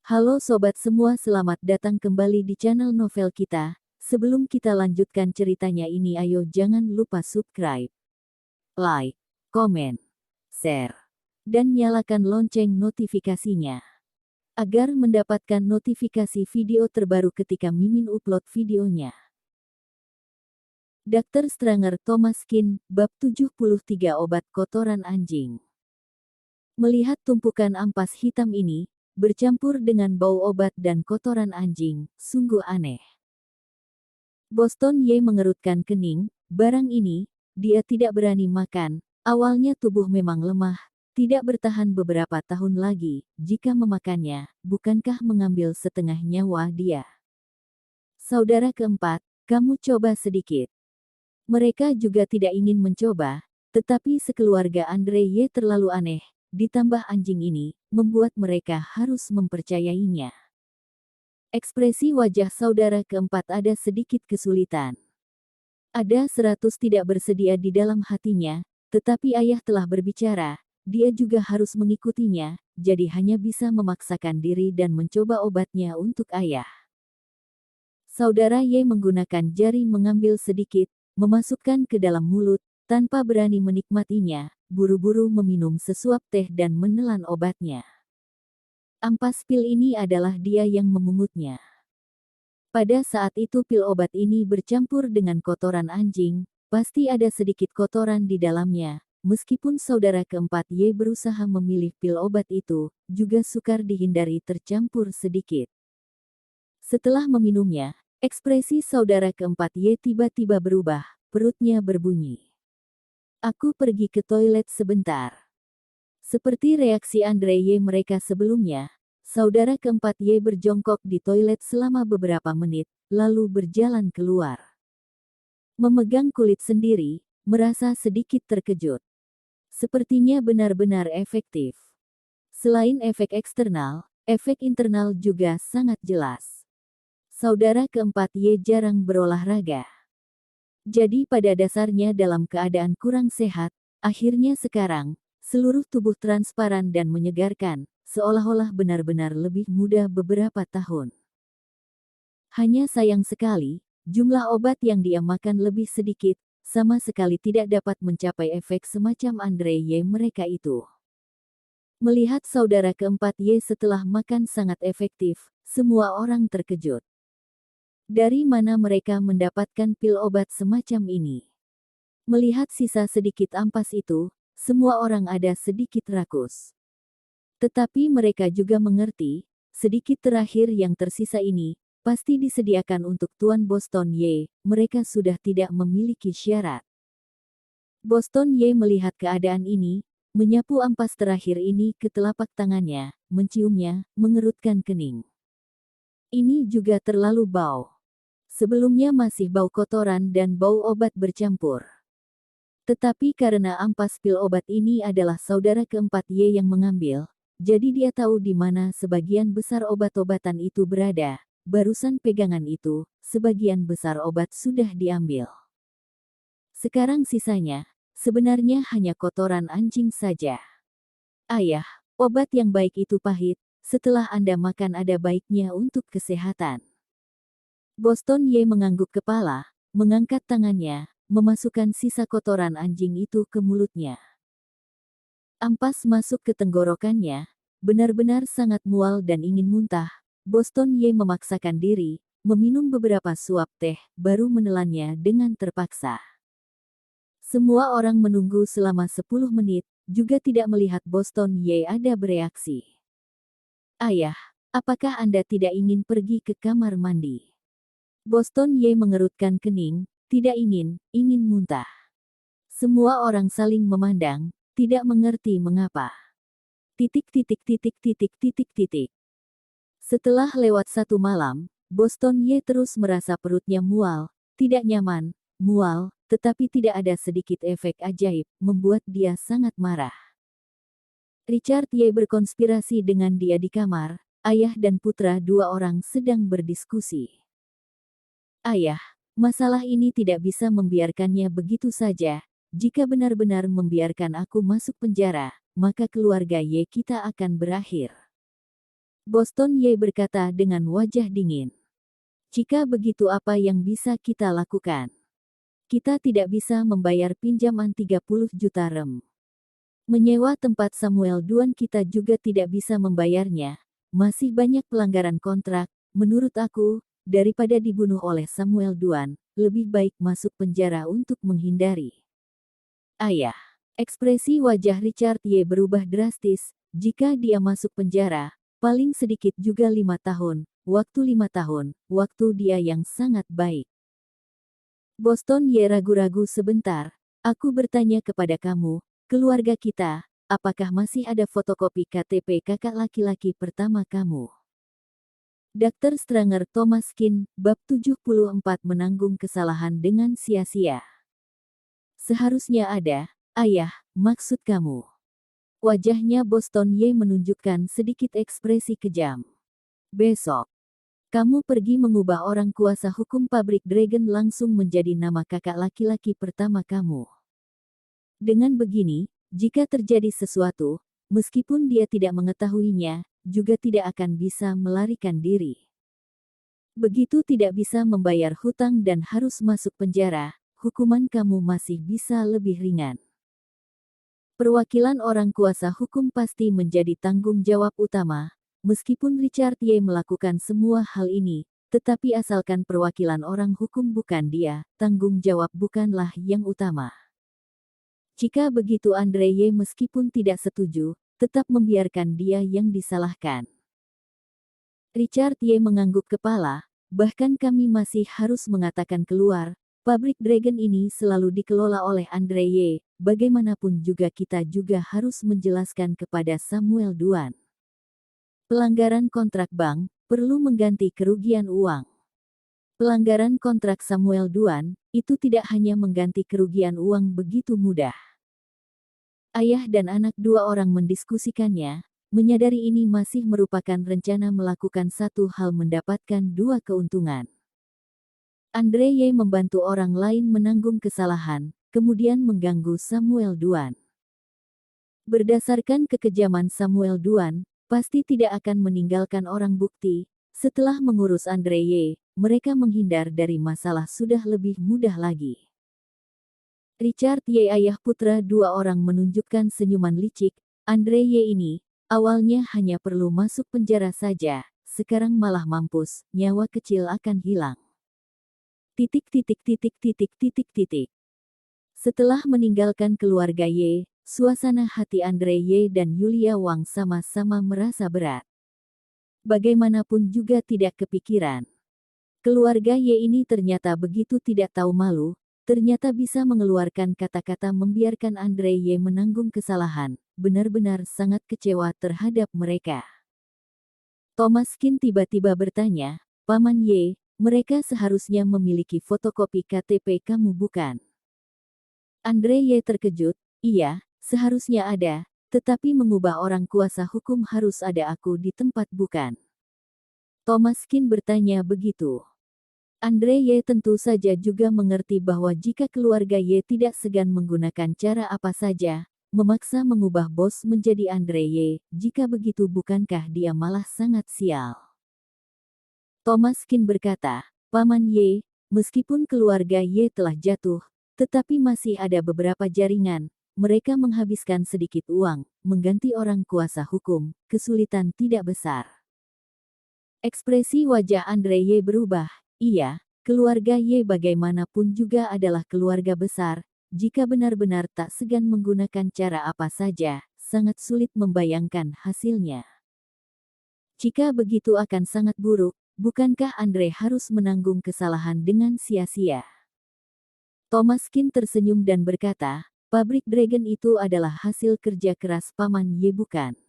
Halo sobat semua, selamat datang kembali di channel novel kita. Sebelum kita lanjutkan ceritanya ini, ayo jangan lupa subscribe, like, komen, share, dan nyalakan lonceng notifikasinya agar mendapatkan notifikasi video terbaru ketika Mimin upload videonya. Dr. Stranger Thomas Kin, bab 73 obat kotoran anjing. Melihat tumpukan ampas hitam ini, bercampur dengan bau obat dan kotoran anjing, sungguh aneh. Boston Ye mengerutkan kening, barang ini, dia tidak berani makan, awalnya tubuh memang lemah, tidak bertahan beberapa tahun lagi, jika memakannya, bukankah mengambil setengah nyawa dia? Saudara keempat, kamu coba sedikit. Mereka juga tidak ingin mencoba, tetapi sekeluarga Andre Ye terlalu aneh, ditambah anjing ini, membuat mereka harus mempercayainya. Ekspresi wajah saudara keempat ada sedikit kesulitan. Ada 100 tidak bersedia di dalam hatinya, tetapi ayah telah berbicara, dia juga harus mengikutinya, jadi hanya bisa memaksakan diri dan mencoba obatnya untuk ayah. Saudara Ye menggunakan jari mengambil sedikit, memasukkan ke dalam mulut, tanpa berani menikmatinya, buru-buru meminum sesuap teh dan menelan obatnya. Ampas pil ini adalah dia yang memungutnya. Pada saat itu pil obat ini bercampur dengan kotoran anjing, pasti ada sedikit kotoran di dalamnya. Meskipun saudara keempat Ye berusaha memilih pil obat itu, juga sukar dihindari tercampur sedikit. Setelah meminumnya, ekspresi saudara keempat Ye tiba-tiba berubah, perutnya berbunyi. Aku pergi ke toilet sebentar. Seperti reaksi Andre Ye mereka sebelumnya, saudara keempat Ye berjongkok di toilet selama beberapa menit, lalu berjalan keluar. Memegang kulit sendiri, merasa sedikit terkejut. Sepertinya benar-benar efektif. Selain efek eksternal, efek internal juga sangat jelas. Saudara keempat Ye jarang berolahraga. Jadi pada dasarnya dalam keadaan kurang sehat, akhirnya sekarang, seluruh tubuh transparan dan menyegarkan, seolah-olah benar-benar lebih muda beberapa tahun. Hanya sayang sekali, jumlah obat yang dia makan lebih sedikit, sama sekali tidak dapat mencapai efek semacam Andre Ye mereka itu. Melihat saudara keempat Ye setelah makan sangat efektif, semua orang terkejut. Dari mana mereka mendapatkan pil obat semacam ini? Melihat sisa sedikit ampas itu, semua orang ada sedikit rakus. Tetapi mereka juga mengerti, sedikit terakhir yang tersisa ini, pasti disediakan untuk Tuan Boston Ye, mereka sudah tidak memiliki syarat. Boston Ye melihat keadaan ini, menyapu ampas terakhir ini ke telapak tangannya, menciumnya, mengerutkan kening. Ini juga terlalu bau. Sebelumnya masih bau kotoran dan bau obat bercampur. Tetapi karena ampas pil obat ini adalah saudara keempat Ye yang mengambil, jadi dia tahu di mana sebagian besar obat-obatan itu berada. Barusan pegangan itu, sebagian besar obat sudah diambil. Sekarang sisanya, sebenarnya hanya kotoran anjing saja. Ayah, obat yang baik itu pahit, setelah Anda makan ada baiknya untuk kesehatan. Boston Ye mengangguk kepala, mengangkat tangannya, memasukkan sisa kotoran anjing itu ke mulutnya. Ampas masuk ke tenggorokannya, benar-benar sangat mual dan ingin muntah. Boston Ye memaksakan diri, meminum beberapa suap teh, baru menelannya dengan terpaksa. Semua orang menunggu selama 10 menit, juga tidak melihat Boston Ye ada bereaksi. Ayah, apakah Anda tidak ingin pergi ke kamar mandi? Boston Ye mengerutkan kening, tidak ingin muntah. Semua orang saling memandang, tidak mengerti mengapa. Setelah lewat 1 malam, Boston Ye terus merasa perutnya mual, tidak nyaman, mual, tetapi tidak ada sedikit efek ajaib, membuat dia sangat marah. Richard Ye berkonspirasi dengan dia di kamar, ayah dan putra dua orang sedang berdiskusi. Ayah, masalah ini tidak bisa membiarkannya begitu saja, jika benar-benar membiarkan aku masuk penjara, maka keluarga Ye kita akan berakhir. Boston Ye berkata dengan wajah dingin. Jika begitu apa yang bisa kita lakukan? Kita tidak bisa membayar pinjaman 30 juta rem. Menyewa tempat Samuel Duan kita juga tidak bisa membayarnya. Masih banyak pelanggaran kontrak. Menurut aku, daripada dibunuh oleh Samuel Duan, lebih baik masuk penjara untuk menghindari. Ayah. Ekspresi wajah Richard Ye berubah drastis. Jika dia masuk penjara, paling sedikit juga 5 tahun. Waktu 5 tahun, waktu dia yang sangat baik. Boston Ye ragu-ragu sebentar. Aku bertanya kepada kamu, keluarga kita, apakah masih ada fotokopi KTP kakak laki-laki pertama kamu? Dr. Stranger Thomas Kin, bab 74 menanggung kesalahan dengan sia-sia. Seharusnya ada, ayah, maksud kamu. Wajahnya Boston Ye menunjukkan sedikit ekspresi kejam. Besok, kamu pergi mengubah orang kuasa hukum pabrik Dragon langsung menjadi nama kakak laki-laki pertama kamu. Dengan begini, jika terjadi sesuatu, meskipun dia tidak mengetahuinya, juga tidak akan bisa melarikan diri. Begitu tidak bisa membayar hutang dan harus masuk penjara, hukuman kamu masih bisa lebih ringan. Perwakilan orang kuasa hukum pasti menjadi tanggung jawab utama, meskipun Richard Ye melakukan semua hal ini, tetapi asalkan perwakilan orang hukum bukan dia, tanggung jawab bukanlah yang utama. Jika begitu Andre Ye meskipun tidak setuju, tetap membiarkan dia yang disalahkan. Richard Ye mengangguk kepala, bahkan kami masih harus mengatakan keluar, pabrik Dragon ini selalu dikelola oleh Andre Ye, bagaimanapun juga kita juga harus menjelaskan kepada Samuel Duan. Pelanggaran kontrak bank, perlu mengganti kerugian uang. Pelanggaran kontrak Samuel Duan, itu tidak hanya mengganti kerugian uang begitu mudah. Ayah dan anak dua orang mendiskusikannya, menyadari ini masih merupakan rencana melakukan satu hal mendapatkan dua keuntungan. Andre Ye membantu orang lain menanggung kesalahan, kemudian mengganggu Samuel Duan. Berdasarkan kekejaman Samuel Duan, pasti tidak akan meninggalkan orang bukti. Setelah mengurus Andre Ye, mereka menghindar dari masalah sudah lebih mudah lagi. Richard Ye ayah putra dua orang menunjukkan senyuman licik. Andre Ye ini, awalnya hanya perlu masuk penjara saja, sekarang malah mampus, nyawa kecil akan hilang. Setelah meninggalkan keluarga Ye, suasana hati Andre Ye dan Yulia Wang sama-sama merasa berat. Bagaimanapun juga tidak kepikiran. Keluarga Ye ini ternyata begitu tidak tahu malu, ternyata bisa mengeluarkan kata-kata membiarkan Andre Ye menanggung kesalahan, benar-benar sangat kecewa terhadap mereka. Thomas Kin tiba-tiba bertanya, Paman Ye, mereka seharusnya memiliki fotokopi KTP kamu bukan? Andre Ye terkejut, iya, seharusnya ada, tetapi mengubah orang kuasa hukum harus ada aku di tempat bukan? Thomas Kin bertanya begitu. Andre Ye tentu saja juga mengerti bahwa jika keluarga Ye tidak segan menggunakan cara apa saja, memaksa mengubah bos menjadi Andre Ye, jika begitu bukankah dia malah sangat sial? Thomas Kin berkata, Paman Ye, meskipun keluarga Ye telah jatuh, tetapi masih ada beberapa jaringan, mereka menghabiskan sedikit uang, mengganti orang kuasa hukum, kesulitan tidak besar. Ekspresi wajah Andre Ye berubah. Iya, keluarga Ye bagaimanapun juga adalah keluarga besar, jika benar-benar tak segan menggunakan cara apa saja, sangat sulit membayangkan hasilnya. Jika begitu akan sangat buruk, bukankah Andre harus menanggung kesalahan dengan sia-sia? Thomas Kin tersenyum dan berkata, pabrik Dragon itu adalah hasil kerja keras Paman Ye bukan?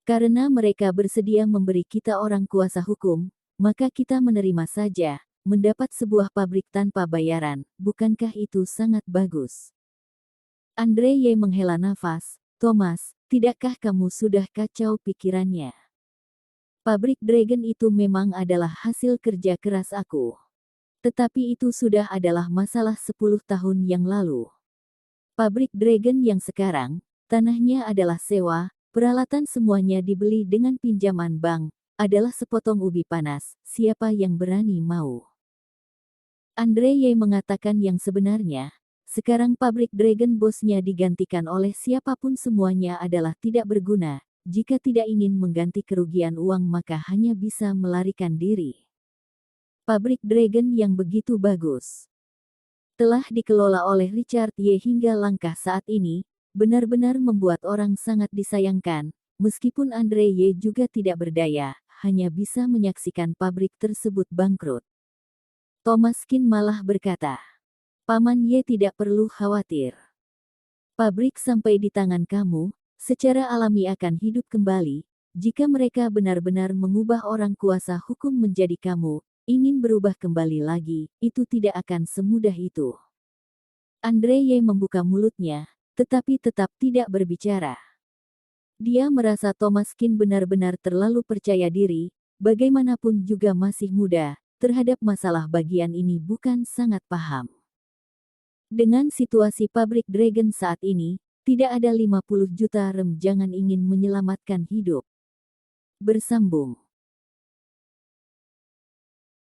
Karena mereka bersedia memberi kita orang kuasa hukum, maka kita menerima saja, mendapat sebuah pabrik tanpa bayaran, bukankah itu sangat bagus? Andre Ye menghela nafas, Thomas, tidakkah kamu sudah kacau pikirannya? Pabrik Dragon itu memang adalah hasil kerja keras aku. Tetapi itu sudah adalah masalah 10 tahun yang lalu. Pabrik Dragon yang sekarang, tanahnya adalah sewa, Peralatan semuanya dibeli dengan pinjaman bank, adalah sepotong ubi panas, siapa yang berani mau? Andre Ye mengatakan yang sebenarnya, sekarang pabrik Dragon bosnya digantikan oleh siapapun semuanya adalah tidak berguna, jika tidak ingin mengganti kerugian uang maka hanya bisa melarikan diri. Pabrik Dragon yang begitu bagus telah dikelola oleh Richard Ye hingga langkah saat ini, benar-benar membuat orang sangat disayangkan, meskipun Andre Ye juga tidak berdaya, hanya bisa menyaksikan pabrik tersebut bangkrut. Thomas Kin malah berkata, Paman Ye tidak perlu khawatir. Pabrik sampai di tangan kamu, secara alami akan hidup kembali, jika mereka benar-benar mengubah orang kuasa hukum menjadi kamu, ingin berubah kembali lagi, itu tidak akan semudah itu. Andre Ye membuka mulutnya, tetapi tetap tidak berbicara. Dia merasa Thomas Kin benar-benar terlalu percaya diri, bagaimanapun juga masih muda, terhadap masalah bagian ini bukan sangat paham. Dengan situasi pabrik Dragon saat ini, tidak ada 50 juta rem jangan ingin menyelamatkan hidup. Bersambung.